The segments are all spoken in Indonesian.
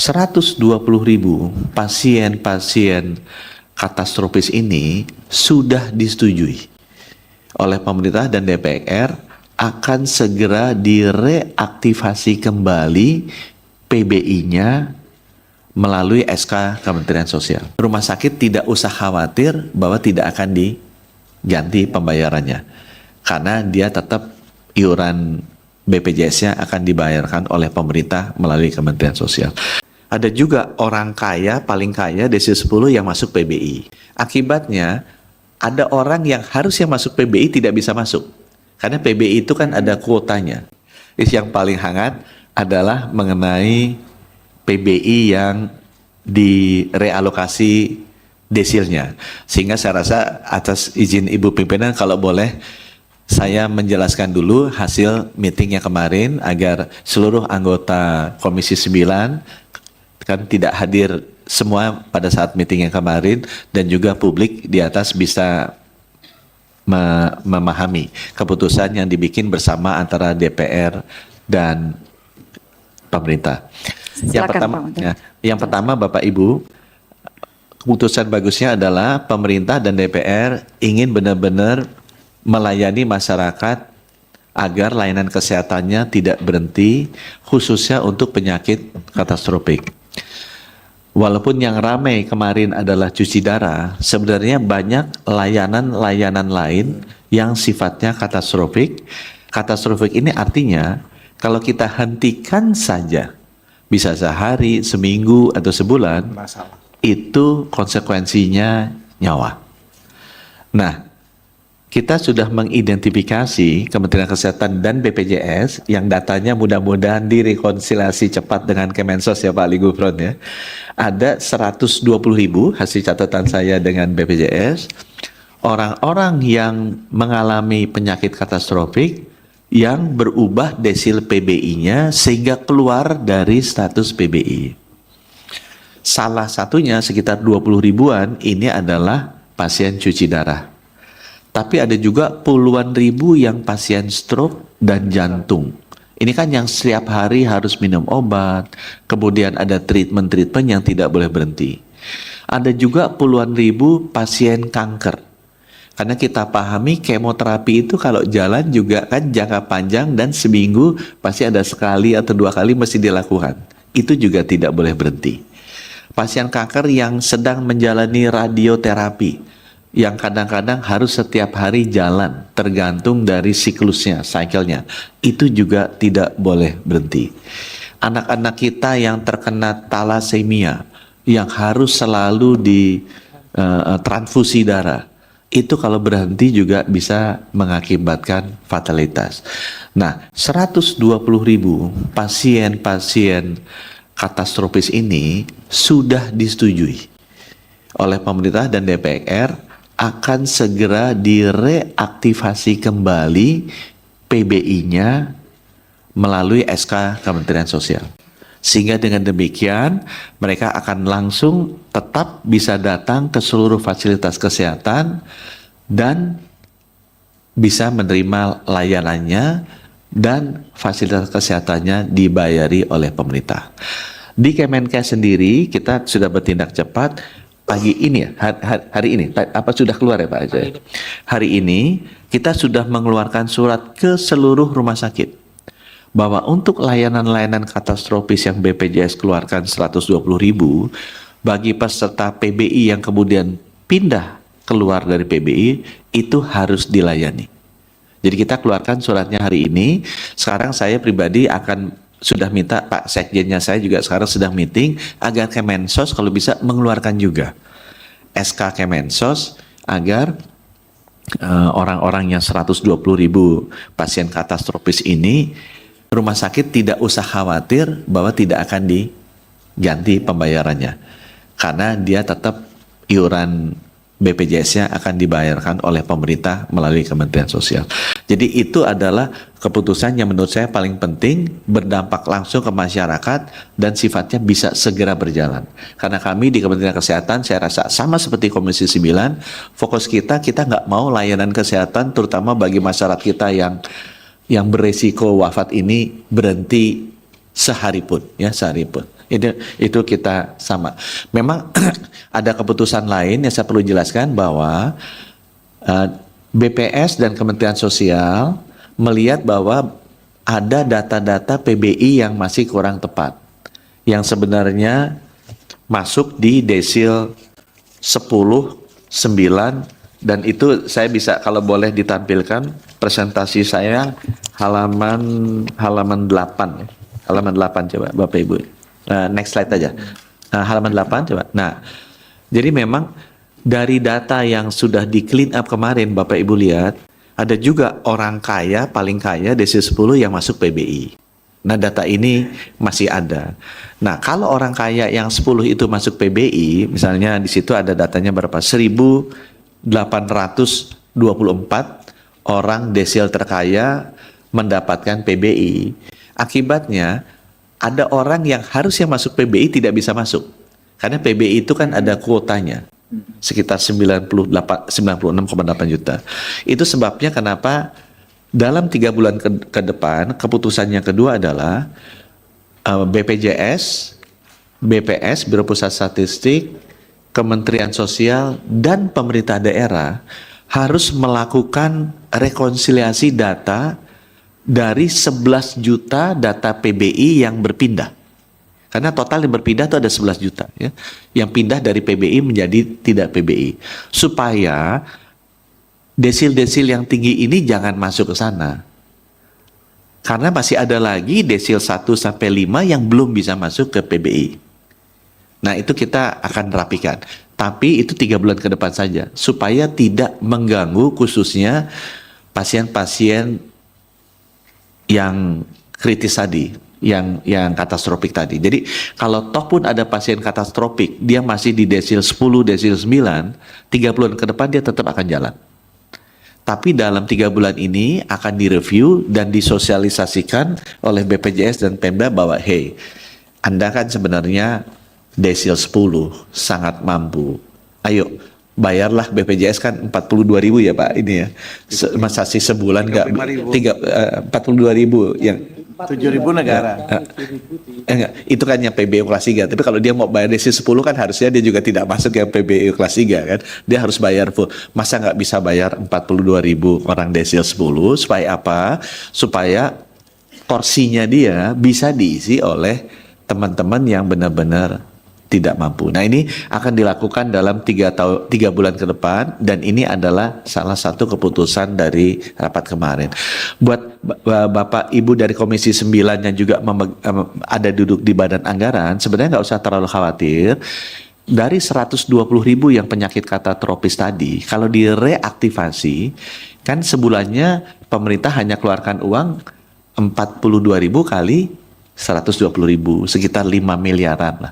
120.000 pasien-pasien katastrofis ini sudah disetujui oleh pemerintah dan DPR akan segera direaktivasi kembali PBI-nya melalui SK Kementerian Sosial. Rumah sakit tidak usah khawatir bahwa tidak akan diganti pembayarannya, karena dia tetap iuran BPJS-nya akan dibayarkan oleh pemerintah melalui Kementerian Sosial. Ada juga orang kaya, paling kaya desil 10 yang masuk PBI. Akibatnya ada orang yang harusnya masuk PBI tidak bisa masuk, karena PBI itu kan ada kuotanya. Yang paling hangat adalah mengenai PBI yang direalokasi desilnya. Sehingga saya rasa atas izin Ibu Pimpinan kalau boleh saya menjelaskan dulu hasil meetingnya kemarin agar seluruh anggota Komisi 9 kan tidak hadir semua pada saat meeting yang kemarin, dan juga publik di atas bisa memahami keputusan yang dibikin bersama antara DPR dan pemerintah. Silakan, Yang pertama Bapak Ibu, keputusan bagusnya adalah pemerintah dan DPR ingin benar-benar melayani masyarakat agar layanan kesehatannya tidak berhenti, khususnya untuk penyakit katastrofik. Walaupun yang ramai kemarin adalah cuci darah, sebenarnya banyak layanan-layanan lain yang sifatnya katastrofik. Katastrofik ini artinya kalau kita hentikan saja, bisa sehari, seminggu, atau sebulan, itu konsekuensinya nyawa. Nah, kita sudah mengidentifikasi Kementerian Kesehatan dan BPJS yang datanya mudah-mudahan direkonsiliasi cepat dengan Kemensos ya Pak Ali Gufron ya. Ada 120.000 hasil catatan saya dengan BPJS, orang-orang yang mengalami penyakit katastrofik yang berubah desil PBI-nya sehingga keluar dari status PBI. Salah satunya sekitar 20 ribuan ini adalah pasien cuci darah. Tapi ada juga puluhan ribu yang pasien stroke dan jantung. Ini kan yang setiap hari harus minum obat, kemudian ada treatment-treatment yang tidak boleh berhenti. Ada juga puluhan ribu pasien kanker. Karena kita pahami kemoterapi itu kalau jalan juga kan jangka panjang dan seminggu pasti ada sekali atau 2 kali mesti dilakukan. Itu juga tidak boleh berhenti. Pasien kanker yang sedang menjalani radioterapi, yang kadang-kadang harus setiap hari jalan, tergantung dari siklusnya, cycle-nya, itu juga tidak boleh berhenti. Anak-anak kita yang terkena talasemia, yang harus selalu transfusi darah, itu kalau berhenti juga bisa mengakibatkan fatalitas. Nah, 120.000 pasien-pasien katastrofis ini sudah disetujui oleh pemerintah dan DPR akan segera direaktivasi kembali PBI-nya melalui SK Kementerian Sosial. Sehingga dengan demikian mereka akan langsung tetap bisa datang ke seluruh fasilitas kesehatan dan bisa menerima layanannya dan fasilitas kesehatannya dibayari oleh pemerintah. Di Kemenkes sendiri kita sudah bertindak cepat. Pagi ini ya, hari ini, apa sudah keluar ya Pak Ajay? Hari ini kita sudah mengeluarkan surat ke seluruh rumah sakit bahwa untuk layanan-layanan katastrofis yang BPJS keluarkan 120.000 bagi peserta PBI yang kemudian pindah keluar dari PBI itu harus dilayani. Jadi kita keluarkan suratnya hari ini. Sekarang saya pribadi sudah minta Pak Sekjennya, saya juga sekarang sedang meeting agar Kemensos kalau bisa mengeluarkan juga SK Kemensos agar orang-orang yang 120.000 pasien katastrofis ini rumah sakit tidak usah khawatir bahwa tidak akan diganti pembayarannya, karena dia tetap iuran BPJS-nya akan dibayarkan oleh pemerintah melalui Kementerian Sosial. Jadi itu adalah keputusan yang menurut saya paling penting, berdampak langsung ke masyarakat dan sifatnya bisa segera berjalan. Karena kami di Kementerian Kesehatan saya rasa sama seperti Komisi 9, fokus kita nggak mau layanan kesehatan terutama bagi masyarakat kita yang beresiko wafat ini berhenti sehari pun. Itu kita sama. Memang ada keputusan lain yang saya perlu jelaskan bahwa BPS dan Kementerian Sosial melihat bahwa ada data-data PBI yang masih kurang tepat, yang sebenarnya masuk di desil 10, 9, dan itu saya bisa, kalau boleh ditampilkan presentasi saya halaman 8 ya. Halaman 8 coba Bapak Ibu. Next slide aja. Halaman 8 coba. Nah, jadi memang dari data yang sudah di clean up kemarin Bapak Ibu lihat, ada juga orang kaya, paling kaya desil 10 yang masuk PBI. Nah, data ini masih ada. Nah, kalau orang kaya yang 10 itu masuk PBI, misalnya di situ ada datanya berapa? 1.824 orang desil terkaya mendapatkan PBI. Akibatnya, ada orang yang harusnya masuk PBI tidak bisa masuk. Karena PBI itu kan ada kuotanya. Sekitar 96,8 juta. Itu sebabnya kenapa dalam 3 bulan ke depan, keputusan yang kedua adalah BPJS, BPS, Biro Pusat Statistik, Kementerian Sosial, dan pemerintah daerah harus melakukan rekonsiliasi data dari 11 juta data PBI yang berpindah. Karena total yang berpindah itu ada 11 juta ya, yang pindah dari PBI menjadi tidak PBI. Supaya desil-desil yang tinggi ini jangan masuk ke sana. Karena masih ada lagi desil 1 sampai 5 yang belum bisa masuk ke PBI. Nah, itu kita akan rapikan. Tapi itu 3 bulan ke depan saja, supaya tidak mengganggu khususnya pasien-pasien yang kritis tadi, yang katastrofik tadi. Jadi kalau toh pun ada pasien katastrofik, dia masih di desil 10, desil 9, 3 bulan ke depan dia tetap akan jalan. Tapi dalam 3 bulan ini akan direview dan disosialisasikan oleh BPJS dan Pemda bahwa hey, Anda kan sebenarnya desil 10 sangat mampu. Ayo bayarlah BPJS kan 42.000 ya Pak ini ya. Masa sih sebulan enggak 42.000 yang 7.000 negara. Enggak, itu kan yang PBU kelas 3. Tapi kalau dia mau bayar desil 10 kan harusnya dia juga tidak masuk yang PBU kelas 3 kan. Dia harus bayar full. Masa nggak bisa bayar 42.000 orang desil 10 supaya apa? Supaya porsinya dia bisa diisi oleh teman-teman yang benar-benar tidak mampu. Nah, ini akan dilakukan dalam 3 bulan ke depan, dan ini adalah salah satu keputusan dari rapat kemarin. Buat Bapak Ibu dari Komisi 9 yang juga ada duduk di Badan Anggaran, sebenarnya nggak usah terlalu khawatir. Dari 120.000 yang penyakit katatropis tadi, kalau direaktivasi, kan sebulannya pemerintah hanya keluarkan uang 42.000 kali 120.000, sekitar 5 miliaran lah.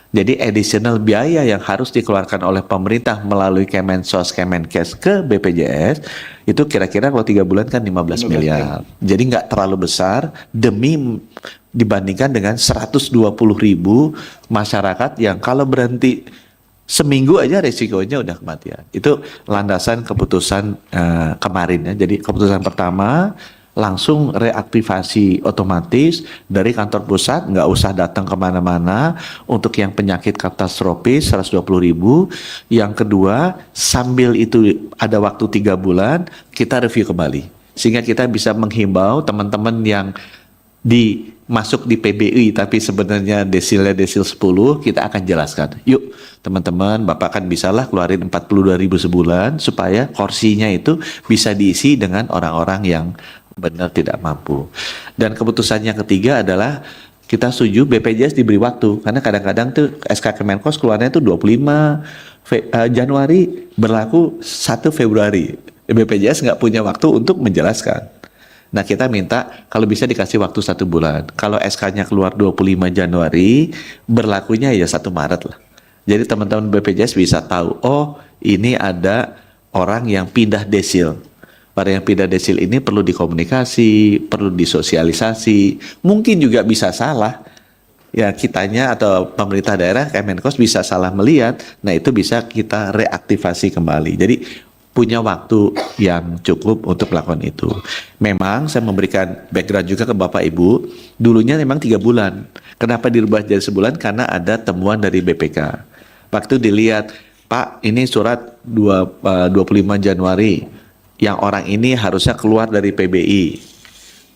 Jadi additional biaya yang harus dikeluarkan oleh pemerintah melalui Kemensos, Kemenkes ke BPJS itu kira-kira kalau 3 bulan kan 15 miliar. Jadi nggak terlalu besar demi dibandingkan dengan 120.000 masyarakat yang kalau berhenti seminggu aja resikonya udah kematian. Itu landasan keputusan kemarin ya. Jadi keputusan pertama langsung reaktivasi otomatis dari kantor pusat, nggak usah datang kemana-mana untuk yang penyakit katastrofis 120.000. Yang kedua, sambil itu ada waktu 3 bulan, kita review kembali. Sehingga kita bisa menghimbau teman-teman yang masuk di PBI tapi sebenarnya desilnya desil 10, kita akan jelaskan. Yuk teman-teman, Bapak kan bisalah keluarin 42.000 sebulan supaya kursinya itu bisa diisi dengan orang-orang yang benar tidak mampu. Dan keputusan yang ketiga adalah kita setuju BPJS diberi waktu, karena kadang-kadang tuh SK Kemenkos keluarnya tuh 25 Januari berlaku 1 Februari. BPJS nggak punya waktu untuk menjelaskan. Nah, kita minta kalau bisa dikasih waktu 1 bulan. Kalau SK-nya keluar 25 Januari, berlakunya ya 1 Maret lah. Jadi teman-teman BPJS bisa tahu, oh ini ada orang yang pindah desil. Para yang pindah desil ini perlu dikomunikasi, perlu disosialisasi, mungkin juga bisa salah. Ya kitanya atau pemerintah daerah, Kemenkos bisa salah melihat, nah itu bisa kita reaktivasi kembali. Jadi punya waktu yang cukup untuk melakukan itu. Memang saya memberikan background juga ke Bapak Ibu, dulunya memang 3 bulan. Kenapa dirubah jadi sebulan? Karena ada temuan dari BPK. Waktu dilihat, Pak, ini surat 25 Januari, yang orang ini harusnya keluar dari PBI.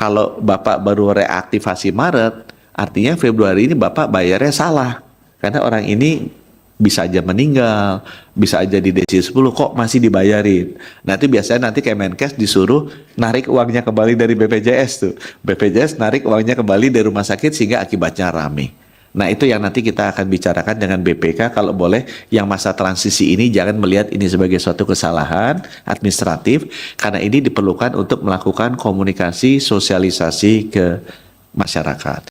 Kalau Bapak baru reaktivasi Maret, artinya Februari ini Bapak bayarnya salah. Karena orang ini bisa aja meninggal, bisa aja di DC 10, kok masih dibayarin. Nanti biasanya nanti Kemenkes disuruh narik uangnya kembali dari BPJS tuh. BPJS narik uangnya kembali dari rumah sakit sehingga akibatnya rame. Nah itu yang nanti kita akan bicarakan dengan BPK, kalau boleh yang masa transisi ini jangan melihat ini sebagai suatu kesalahan administratif, karena ini diperlukan untuk melakukan komunikasi sosialisasi ke masyarakat.